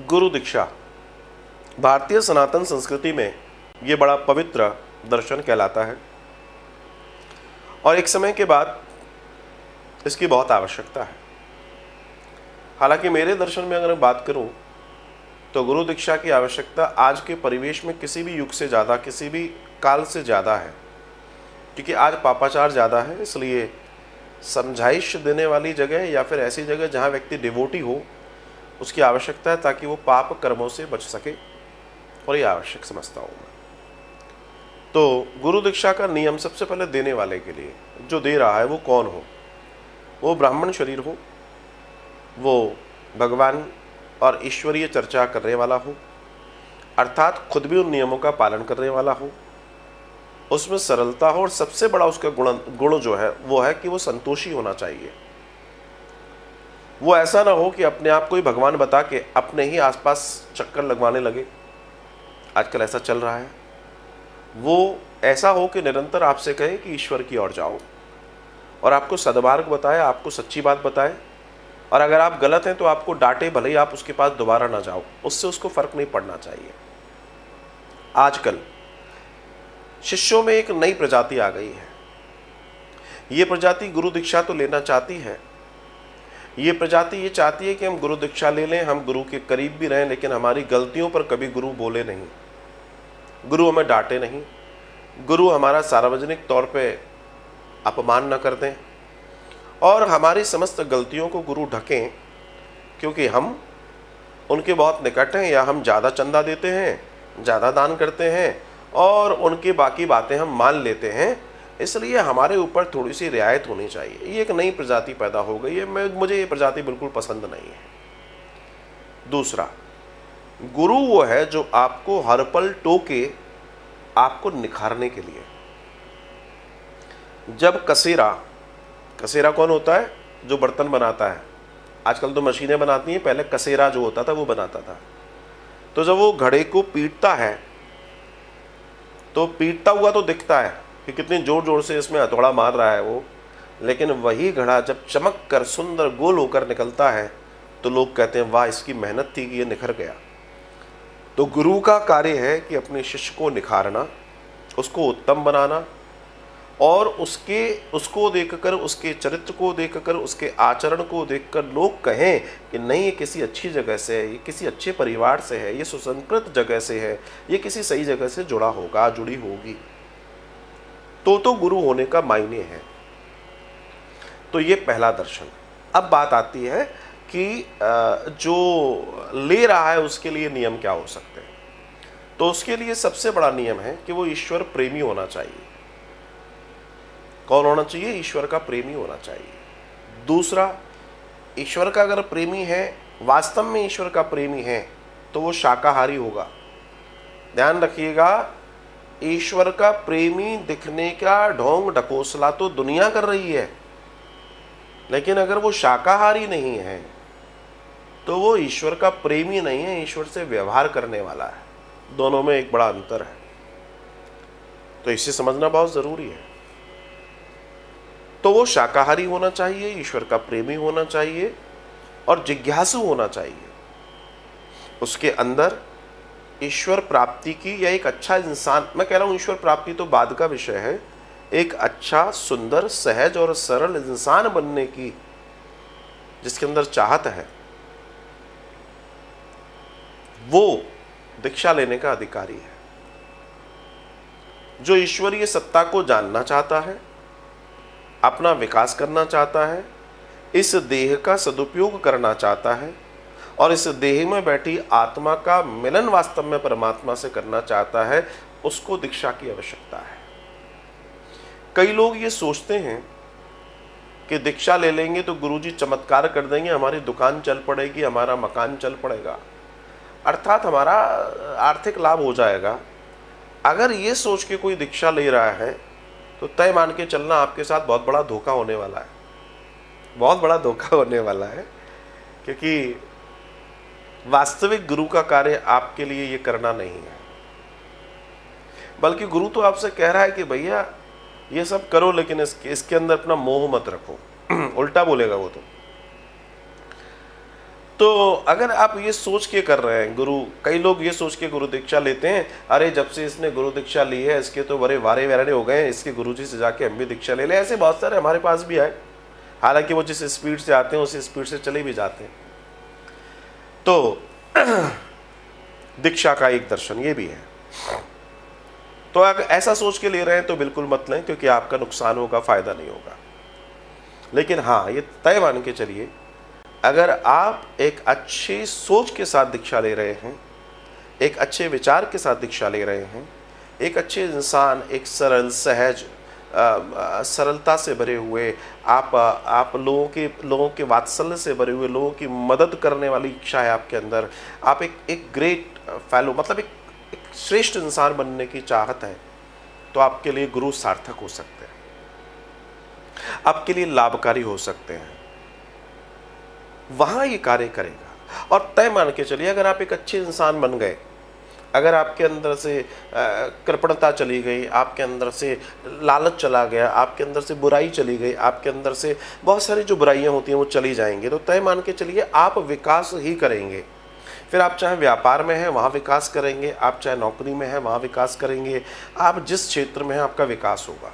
गुरु दीक्षा भारतीय सनातन संस्कृति में ये बड़ा पवित्र दर्शन कहलाता है और एक समय के बाद इसकी बहुत आवश्यकता है। हालांकि मेरे दर्शन में अगर मैं बात करूं तो गुरु दीक्षा की आवश्यकता आज के परिवेश में किसी भी युग से ज़्यादा, किसी भी काल से ज़्यादा है, क्योंकि आज पापाचार ज़्यादा है। इसलिए समझाइश देने वाली जगह या फिर ऐसी जगह जहाँ व्यक्ति डिवोटी हो, उसकी आवश्यकता है ताकि वो पाप कर्मों से बच सके, और ये आवश्यक समझता हूँ मैं। तो गुरु दीक्षा का नियम सबसे पहले देने वाले के लिए, जो दे रहा है वो कौन हो, वो ब्राह्मण शरीर हो, वो भगवान और ईश्वरीय चर्चा करने वाला हो, अर्थात खुद भी उन नियमों का पालन करने वाला हो, उसमें सरलता हो, और सबसे बड़ा उसका गुण जो है वो है कि वो संतोषी होना चाहिए। वो ऐसा ना हो कि अपने आप को ही भगवान बता के अपने ही आसपास चक्कर लगवाने लगे, आजकल ऐसा चल रहा है। वो ऐसा हो कि निरंतर आपसे कहे कि ईश्वर की ओर जाओ, और आपको सद्मार्ग बताए, आपको सच्ची बात बताए, और अगर आप गलत हैं तो आपको डांटे, भले ही आप उसके पास दोबारा ना जाओ, उससे उसको फर्क नहीं पड़ना चाहिए। आजकल शिष्यों में एक नई प्रजाति आ गई है। ये प्रजाति गुरु दीक्षा तो लेना चाहती है, ये प्रजाति ये चाहती है कि हम गुरु दीक्षा ले लें, हम गुरु के करीब भी रहें, लेकिन हमारी गलतियों पर कभी गुरु बोले नहीं, गुरु हमें डांटे नहीं, गुरु हमारा सार्वजनिक तौर पे अपमान न कर दें, और हमारी समस्त गलतियों को गुरु ढकें, क्योंकि हम उनके बहुत निकट हैं, या हम ज़्यादा चंदा देते हैं, ज़्यादा दान करते हैं, और उनकी बाकी बातें हम मान लेते हैं, इसलिए हमारे ऊपर थोड़ी सी रियायत होनी चाहिए। ये एक नई प्रजाति पैदा हो गई है, मुझे ये प्रजाति बिल्कुल पसंद नहीं है। दूसरा, गुरु वो है जो आपको हर पल टोके, आपको निखारने के लिए। जब कसेरा कौन होता है? जो बर्तन बनाता है। आजकल तो मशीनें बनाती हैं, पहले कसेरा जो होता था वो बनाता था। तो जब वो घड़े को पीटता है तो पीटता हुआ तो दिखता है कि कितनी जोर जोर से इसमें हथौड़ा मार रहा है वो, लेकिन वही घड़ा जब चमक कर सुंदर गोल होकर निकलता है तो लोग कहते हैं वाह, इसकी मेहनत थी कि ये निखर गया। तो गुरु का कार्य है कि अपने शिष्य को निखारना, उसको उत्तम बनाना, और उसको देखकर, उसके चरित्र को देखकर, उसके आचरण को देखकर लोग कहें कि नहीं, ये किसी अच्छी जगह से है, ये किसी अच्छे परिवार से है, ये सुसंस्कृत जगह से है, ये किसी सही जगह से जुड़ा होगा, जुड़ी होगी, तो गुरु होने का मायने है। तो ये पहला दर्शन। अब बात आती है कि जो ले रहा है उसके लिए नियम क्या हो सकते हैं। तो उसके लिए सबसे बड़ा नियम है कि वो ईश्वर प्रेमी होना चाहिए। कौन होना चाहिए? ईश्वर का प्रेमी होना चाहिए। दूसरा, ईश्वर का अगर प्रेमी है, वास्तव में ईश्वर का प्रेमी है, तो वो शाकाहारी होगा। ध्यान रखिएगा, ईश्वर का प्रेमी दिखने का ढोंग ढकोसला तो दुनिया कर रही है, लेकिन अगर वो शाकाहारी नहीं है तो वो ईश्वर का प्रेमी नहीं है, ईश्वर से व्यवहार करने वाला है। दोनों में एक बड़ा अंतर है, तो इसे समझना बहुत जरूरी है। तो वो शाकाहारी होना चाहिए, ईश्वर का प्रेमी होना चाहिए, और जिज्ञासु होना चाहिए। उसके अंदर ईश्वर प्राप्ति की, या एक अच्छा इंसान, मैं कह रहा हूं ईश्वर प्राप्ति तो बाद का विषय है, एक अच्छा, सुंदर, सहज और सरल इंसान बनने की जिसके अंदर चाहत है, वो दीक्षा लेने का अधिकारी है। जो ईश्वरीय सत्ता को जानना चाहता है, अपना विकास करना चाहता है, इस देह का सदुपयोग करना चाहता है, और इस देह में बैठी आत्मा का मिलन वास्तव में परमात्मा से करना चाहता है, उसको दीक्षा की आवश्यकता है। कई लोग ये सोचते हैं कि दीक्षा ले लेंगे तो गुरुजी चमत्कार कर देंगे, हमारी दुकान चल पड़ेगी, हमारा मकान चल पड़ेगा, अर्थात हमारा आर्थिक लाभ हो जाएगा। अगर ये सोच के कोई दीक्षा ले रहा है तो तय मान के चलना, आपके साथ बहुत बड़ा धोखा होने वाला है, बहुत बड़ा धोखा होने वाला है। क्योंकि वास्तविक गुरु का कार्य आपके लिए ये करना नहीं है, बल्कि गुरु तो आपसे कह रहा है कि भैया ये सब करो, लेकिन इसके अंदर अपना मोह मत रखो। उल्टा बोलेगा वो तो। तो अगर आप ये सोच के कर रहे हैं, गुरु, कई लोग ये सोच के गुरु दीक्षा लेते हैं, अरे जब से इसने गुरु दीक्षा ली है इसके तो बड़े वारे वैराडे हो गए हैं, इसके गुरुजी से जाके हम भी दीक्षा ले लें। ऐसे बहुत सारे हमारे पास भी आए, हालांकि वो जिस स्पीड से आते हैं उसी स्पीड से चले भी जाते हैं। तो दीक्षा का एक दर्शन ये भी है। तो अगर ऐसा सोच के ले रहे हैं तो बिल्कुल मत लें, क्योंकि आपका नुकसान होगा, फायदा नहीं होगा। लेकिन हाँ, ये तय मान के चलिए, अगर आप एक अच्छी सोच के साथ दीक्षा ले रहे हैं, एक अच्छे विचार के साथ दीक्षा ले रहे हैं, एक अच्छे इंसान, एक सरल, सहज, सरलता से भरे हुए, आप लोगों के वात्सल्य से भरे हुए, लोगों की मदद करने वाली इच्छा है आपके अंदर, आप एक ग्रेट फेलो, मतलब एक श्रेष्ठ इंसान बनने की चाहत है, तो आपके लिए गुरु सार्थक हो सकते हैं, आपके लिए लाभकारी हो सकते हैं, वहां ये कार्य करेगा। और तय मान के चलिए, अगर आप एक अच्छे इंसान बन गए, अगर आपके अंदर से कृपणता चली गई, आपके अंदर से लालच चला गया, आपके अंदर से बुराई चली गई, आपके अंदर से बहुत सारी जो बुराइयां होती हैं वो चली जाएंगी, तो तय मान के चलिए आप विकास ही करेंगे। फिर आप चाहे व्यापार में हैं वहाँ विकास करेंगे, आप चाहे नौकरी में हैं वहाँ विकास करेंगे, आप जिस क्षेत्र में हैं आपका विकास होगा।